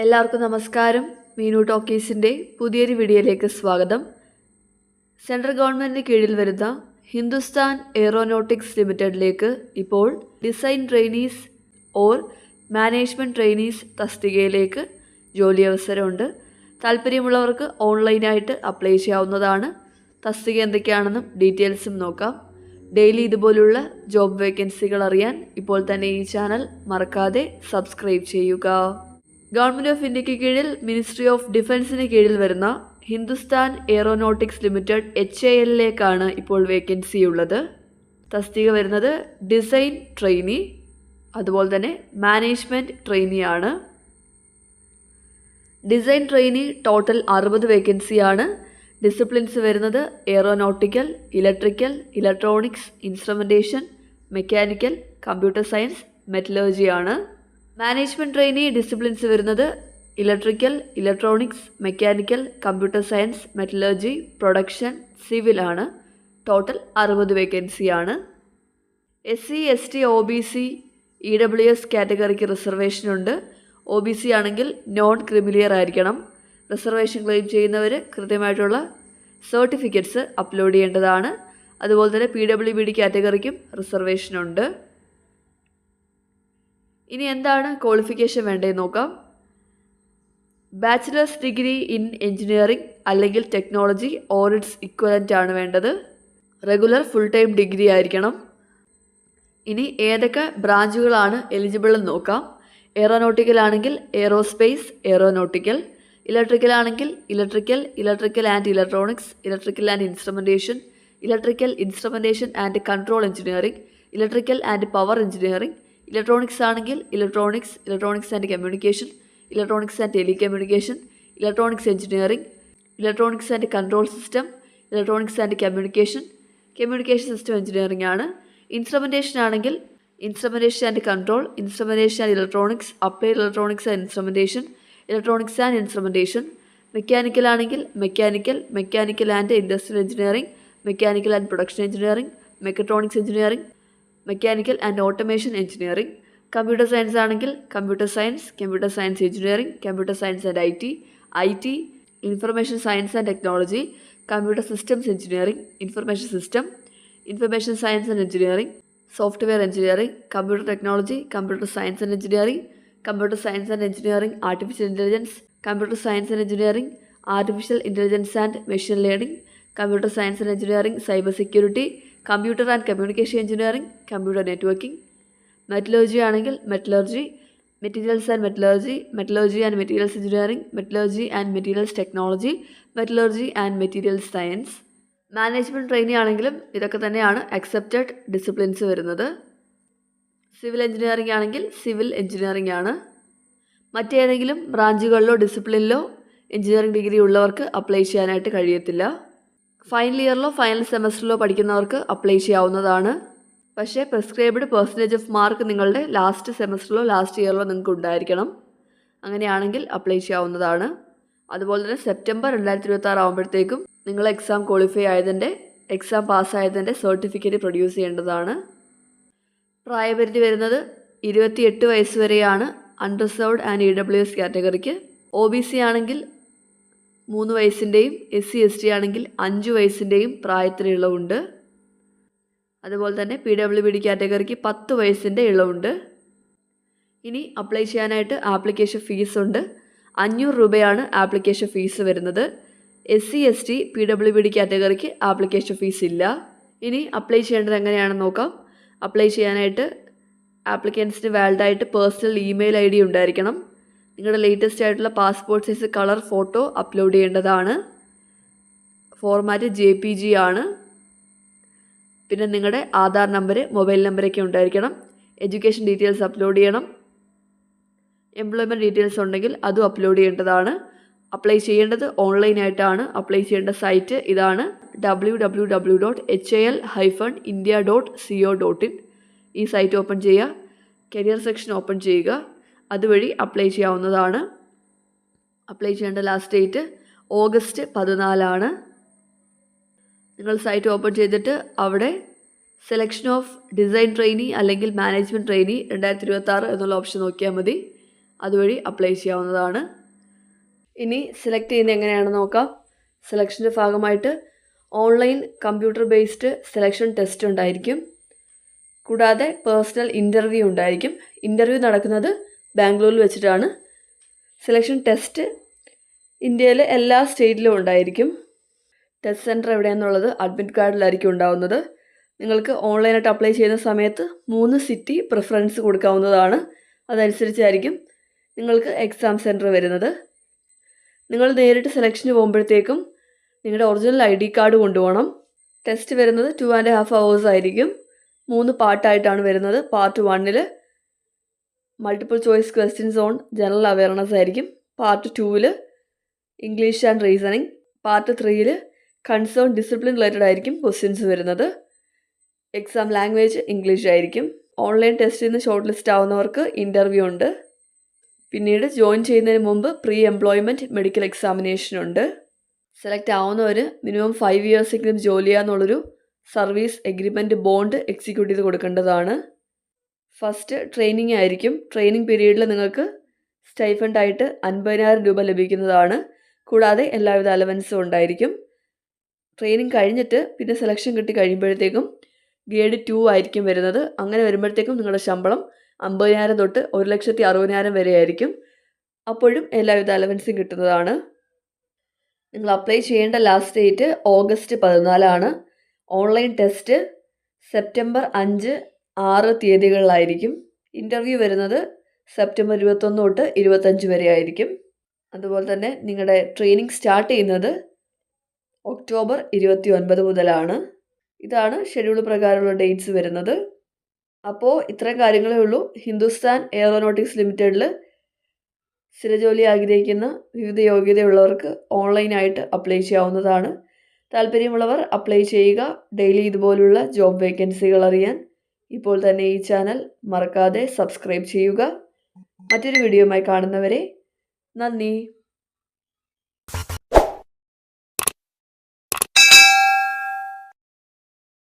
എല്ലാവർക്കും നമസ്കാരം. മീനു ടോക്കീസിൻ്റെ പുതിയൊരു വീഡിയോയിലേക്ക് സ്വാഗതം. സെൻട്രൽ ഗവൺമെൻറ്റിന് കീഴിൽ വരുന്ന ഹിന്ദുസ്ഥാൻ എയ്റോനോട്ടിക്സ് ലിമിറ്റഡിലേക്ക് ഇപ്പോൾ design trainees or management trainees തസ്തികയിലേക്ക് ജോലി അവസരമുണ്ട്. താല്പര്യമുള്ളവർക്ക് ഓൺലൈനായിട്ട് അപ്ലൈ ചെയ്യാവുന്നതാണ്. തസ്തിക എന്തൊക്കെയാണെന്നും ഡീറ്റെയിൽസും നോക്കാം. ഡെയിലി ഇതുപോലുള്ള ജോബ് വേക്കൻസികൾ അറിയാൻ ഇപ്പോൾ തന്നെ ഈ ചാനൽ മറക്കാതെ സബ്സ്ക്രൈബ് ചെയ്യുക. ഗവൺമെൻറ് ഓഫ് ഇന്ത്യക്ക് കീഴിൽ മിനിസ്ട്രി ഓഫ് ഡിഫൻസിന് കീഴിൽ വരുന്ന ഹിന്ദുസ്ഥാൻ എയ്റോനോട്ടിക്സ് ലിമിറ്റഡ് HALലേക്കാണ് ഇപ്പോൾ വേക്കൻസി ഉള്ളത്. തസ്തിക വരുന്നത് ഡിസൈൻ ട്രെയിനി, അതുപോലെ തന്നെ മാനേജ്മെൻറ്റ് ട്രെയിനിയാണ്. ഡിസൈൻ ട്രെയിനി ടോട്ടൽ 60 വേക്കൻസിയാണ്. ഡിസിപ്ലിൻസ് വരുന്നത് aeronautical, electrical, electronics, instrumentation, mechanical, computer science, metallurgy ആണ്. മാനേജ്മെൻറ്റ് ട്രെയിനി ഡിസിപ്ലിൻസ് വരുന്നത് electrical, electronics, mechanical, computer science, metallurgy, production, civil ആണ്. ടോട്ടൽ 60 വേക്കൻസിയാണ്. SC, ST, OBC, EWS കാറ്റഗറിക്ക് റിസർവേഷനുണ്ട്. OBC ആണെങ്കിൽ non creamy layer ആയിരിക്കണം. Reservation claim ചെയ്യുന്നവർ കൃത്യമായിട്ടുള്ള സർട്ടിഫിക്കറ്റ്സ് അപ്ലോഡ് ചെയ്യേണ്ടതാണ്. അതുപോലെ തന്നെ PWBD കാറ്റഗറിക്കും റിസർവേഷനുണ്ട്. ഇനി എന്താണ് ക്വാളിഫിക്കേഷൻ വേണ്ടതെന്ന് നോക്കാം. ബാച്ചിലേഴ്സ് ഡിഗ്രി ഇൻ എഞ്ചിനീയറിംഗ് അല്ലെങ്കിൽ ടെക്നോളജി ഓർ ഇറ്റ്സ് ഇക്വലൻ്റ് ആണ് വേണ്ടത്. റെഗുലർ ഫുൾ ടൈം ഡിഗ്രി ആയിരിക്കണം. ഇനി ഏതൊക്കെ ബ്രാഞ്ചുകളാണ് എലിജിബിൾ എന്ന് നോക്കാം. എയ്റോനോട്ടിക്കൽ ആണെങ്കിൽ എയ്റോസ്പേസ്, എയ്റോനോട്ടിക്കൽ. ഇലക്ട്രിക്കൽ ആണെങ്കിൽ electrical, electrical and electronics, electrical and instrumentation, electrical, instrumentation and control engineering, electrical and power engineering. Electronics ആണെങ്കിൽ electronics, electronics and communication, electronics and telecommunication, electronics engineering, electronics and control system, electronics and communication, communication system engineering ആണ്. Instrumentation ആണെങ്കിൽ instrumentation and control, instrumentation and electronics, applied electronics and instrumentation, electronics and instrumentation. Mechanical ആണെങ്കിൽ mechanical, mechanical and industrial engineering, mechanical and production engineering, mechatronics engineering, mechanical and automation engineering. Computer science ആണെങ്കിൽ computer science, computer science engineering, computer science and IT, information science and technology, computer systems engineering, information system, information science and engineering, software engineering, computer technology, computer science and engineering, computer science and engineering, artificial intelligence, computer science and engineering, artificial intelligence and machine learning, computer science and engineering, cyber security, computer and communication engineering, computer networking. Metallurgy ആണെങ്കിൽ metallurgy, materials and metallurgy, metallurgy and materials engineering, metallurgy and materials technology, metallurgy and materials science. Management trainee ആണെങ്കിലും ഇതൊക്കെ തന്നെയാണ് accepted disciplines വരുന്നത്. Civil engineering ആണെങ്കിൽ civil engineering ആണ്. മറ്റേതെങ്കിലും ബ്രാഞ്ചുകളിലോ ഡിസിപ്ലിനിലോ engineering degree ഉള്ളവർക്ക് apply ചെയ്യാനായിട്ട് കഴിയത്തില്ല. ഫൈനൽ ഇയറിലോ ഫൈനൽ സെമസ്റ്ററിലോ പഠിക്കുന്നവർക്ക് അപ്ലൈ ചെയ്യാവുന്നതാണ്. പക്ഷേ പ്രിസ്ക്രൈബ്ഡ് പെർസെൻറ്റേജ് ഓഫ് മാർക്ക് നിങ്ങളുടെ ലാസ്റ്റ് സെമസ്റ്ററിലോ ലാസ്റ്റ് ഇയറിലോ നിങ്ങൾക്ക് ഉണ്ടായിരിക്കണം. അങ്ങനെയാണെങ്കിൽ അപ്ലൈ ചെയ്യാവുന്നതാണ്. അതുപോലെ തന്നെ സെപ്റ്റംബർ 2026 ആകുമ്പോഴത്തേക്കും നിങ്ങൾ എക്സാം ക്വാളിഫൈ ആയതിൻ്റെ, എക്സാം പാസ്സായതിൻ്റെ സർട്ടിഫിക്കറ്റ് പ്രൊഡ്യൂസ് ചെയ്യേണ്ടതാണ്. പ്രായപരിധി വരുന്നത് 28 വയസ്സ് വരെയാണ് അൺറിസർവ്ഡ് ആൻഡ് EWS കാറ്റഗറിക്ക്. OBC ആണെങ്കിൽ 3 വയസ്സിൻ്റെയും SC ST ആണെങ്കിൽ 5 വയസ്സിൻ്റെയും പ്രായത്തിന് ഇളവുണ്ട്. അതുപോലെ തന്നെ PWBD കാറ്റഗറിക്ക് 10 വയസ്സിൻ്റെ ഇളവുണ്ട്. ഇനി അപ്ലൈ ചെയ്യാനായിട്ട് ആപ്ലിക്കേഷൻ ഫീസ് ഉണ്ട്. 500 രൂപയാണ് ആപ്ലിക്കേഷൻ ഫീസ് വരുന്നത്. SC ST PWBD കാറ്റഗറിക്ക് ആപ്ലിക്കേഷൻ ഫീസ് ഇല്ല. ഇനി അപ്ലൈ ചെയ്യേണ്ടത് എങ്ങനെയാണെന്ന് നോക്കാം. അപ്ലൈ ചെയ്യാനായിട്ട് ആപ്ലിക്കൻസിന് വാലിഡായിട്ട് പേഴ്സണൽ ഇമെയിൽ ID ഉണ്ടായിരിക്കണം. നിങ്ങളുടെ ലേറ്റസ്റ്റ് ആയിട്ടുള്ള passport size colour photo upload ചെയ്യേണ്ടതാണ്. ഫോർമാറ്റ് JPG ആണ്. പിന്നെ നിങ്ങളുടെ ആധാർ നമ്പർ, മൊബൈൽ നമ്പറൊക്കെ ഉണ്ടായിരിക്കണം. എഡ്യൂക്കേഷൻ ഡീറ്റെയിൽസ് അപ്ലോഡ് ചെയ്യണം. എംപ്ലോയ്മെൻറ്റ് ഡീറ്റെയിൽസ് ഉണ്ടെങ്കിൽ അതും അപ്ലോഡ് ചെയ്യേണ്ടതാണ്. അപ്ലൈ ചെയ്യേണ്ടത് ഓൺലൈനായിട്ടാണ്. അപ്ലൈ ചെയ്യേണ്ട സൈറ്റ് ഇതാണ് www.hal-india.co.in. ഈ സൈറ്റ് ഓപ്പൺ ചെയ്യുക, കരിയർ സെക്ഷൻ ഓപ്പൺ ചെയ്യുക, അതുവഴി അപ്ലൈ ചെയ്യാവുന്നതാണ്. അപ്ലൈ ചെയ്യേണ്ട ലാസ്റ്റ് ഡേറ്റ് ഓഗസ്റ്റ് 14 നിങ്ങൾ സൈറ്റ് ഓപ്പൺ ചെയ്തിട്ട് അവിടെ സെലക്ഷൻ ഓഫ് ഡിസൈൻ ട്രെയിനി അല്ലെങ്കിൽ മാനേജ്മെൻറ്റ് ട്രെയിനി 2026 എന്നുള്ള ഓപ്ഷൻ നോക്കിയാൽ മതി. അതുവഴി അപ്ലൈ ചെയ്യാവുന്നതാണ്. ഇനി സെലക്ട് ചെയ്യുന്നത് എങ്ങനെയാണെന്ന് നോക്കാം. സെലക്ഷൻ്റെ ഭാഗമായിട്ട് online computer based selection test ഉണ്ടായിരിക്കും. കൂടാതെ പേഴ്സണൽ ഇൻ്റർവ്യൂ ഉണ്ടായിരിക്കും. ഇൻ്റർവ്യൂ നടക്കുന്നത് ബാംഗ്ലൂരിൽ വെച്ചിട്ടാണ്. സെലക്ഷൻ ടെസ്റ്റ് ഇന്ത്യയിലെ എല്ലാ സ്റ്റേറ്റിലും ഉണ്ടായിരിക്കും. ടെസ്റ്റ് സെൻറ്റർ എവിടെയാണെന്നുള്ളത് അഡ്മിറ്റ് കാർഡിലായിരിക്കും ഉണ്ടാവുന്നത്. നിങ്ങൾക്ക് ഓൺലൈനായിട്ട് അപ്ലൈ ചെയ്യുന്ന സമയത്ത് 3 സിറ്റി പ്രിഫറൻസ് കൊടുക്കാവുന്നതാണ്. അതനുസരിച്ചായിരിക്കും നിങ്ങൾക്ക് എക്സാം സെൻറ്റർ വരുന്നത്. നിങ്ങൾ നേരിട്ട് സെലക്ഷന് പോകുമ്പോഴത്തേക്കും നിങ്ങളുടെ ഒറിജിനൽ ID കാർഡ് കൊണ്ടുപോകണം. ടെസ്റ്റ് വരുന്നത് 2.5 hours ആയിരിക്കും. 3 പാർട്ടായിട്ടാണ് വരുന്നത്. Part 1 multiple choice questions on general awareness ആയിരിക്കും. Part 2 English and reasoning. Part 3 concerned discipline related ആയിരിക്കും ക്വസ്റ്റ്യൻസ് വരുന്നത്. എക്സാം ലാംഗ്വേജ് ഇംഗ്ലീഷ് ആയിരിക്കും. ഓൺലൈൻ ടെസ്റ്റിൽ നിന്ന് ഷോർട്ട് ലിസ്റ്റ് ആവുന്നവർക്ക് ഇൻ്റർവ്യൂ ഉണ്ട്. പിന്നീട് ജോയിൻ ചെയ്യുന്നതിന് മുമ്പ് പ്രീ എംപ്ലോയ്മെൻറ്റ് മെഡിക്കൽ എക്സാമിനേഷൻ ഉണ്ട്. സെലക്ട് ആവുന്നവർ മിനിമം 5 years എങ്കിലും ജോലി ചെയ്യാന്നുള്ളൊരു സർവീസ് എഗ്രിമെൻറ്റ് ബോണ്ട് എക്സിക്യൂട്ട് ചെയ്ത് കൊടുക്കേണ്ടതാണ്. ഫസ്റ്റ് ട്രെയിനിങ് ആയിരിക്കും. ട്രെയിനിങ് പീരീഡിൽ നിങ്ങൾക്ക് സ്റ്റൈഫണ്ടായിട്ട് 50,000 രൂപ ലഭിക്കുന്നതാണ്. കൂടാതെ എല്ലാവിധ അലവൻസും ഉണ്ടായിരിക്കും. ട്രെയിനിങ് കഴിഞ്ഞിട്ട് പിന്നെ സെലക്ഷൻ കിട്ടി കഴിയുമ്പോഴത്തേക്കും ഗ്രേഡ് 2 ആയിരിക്കും വരുന്നത്. അങ്ങനെ വരുമ്പോഴത്തേക്കും നിങ്ങളുടെ ശമ്പളം 50,000 തൊട്ട് 1,60,000 വരെ ആയിരിക്കും. അപ്പോഴും എല്ലാവിധ അലവൻസും കിട്ടുന്നതാണ്. നിങ്ങൾ അപ്ലൈ ചെയ്യേണ്ട last date August 14 online test September 5, 6 തീയതികളിലായിരിക്കും. ഇൻ്റർവ്യൂ വരുന്നത് September 21 തൊട്ട് 25 വരെ ആയിരിക്കും. അതുപോലെ തന്നെ നിങ്ങളുടെ ട്രെയിനിങ് സ്റ്റാർട്ട് ചെയ്യുന്നത് October 29 മുതലാണ്. ഇതാണ് ഷെഡ്യൂൾ പ്രകാരമുള്ള ഡേറ്റ്സ് വരുന്നത്. അപ്പോൾ ഇത്രയും കാര്യങ്ങളേ ഉള്ളൂ. ഹിന്ദുസ്ഥാൻ എയറോനോട്ടിക്സ് ലിമിറ്റഡിൽ സ്ഥിരജോലി ആഗ്രഹിക്കുന്ന വിവിധ യോഗ്യതയുള്ളവർക്ക് ഓൺലൈനായിട്ട് അപ്ലൈ ചെയ്യാവുന്നതാണ്. താല്പര്യമുള്ളവർ അപ്ലൈ ചെയ്യുക. ഡെയിലി ഇതുപോലുള്ള ജോബ് വേക്കൻസികൾ അറിയാൻ ഇപ്പോൾ തന്നെ ഈ ചാനൽ മറക്കാതെ സബ്സ്ക്രൈബ് ചെയ്യുക. മറ്റൊരു വീഡിയോയുമായി കാണുന്നവരെ നന്ദി.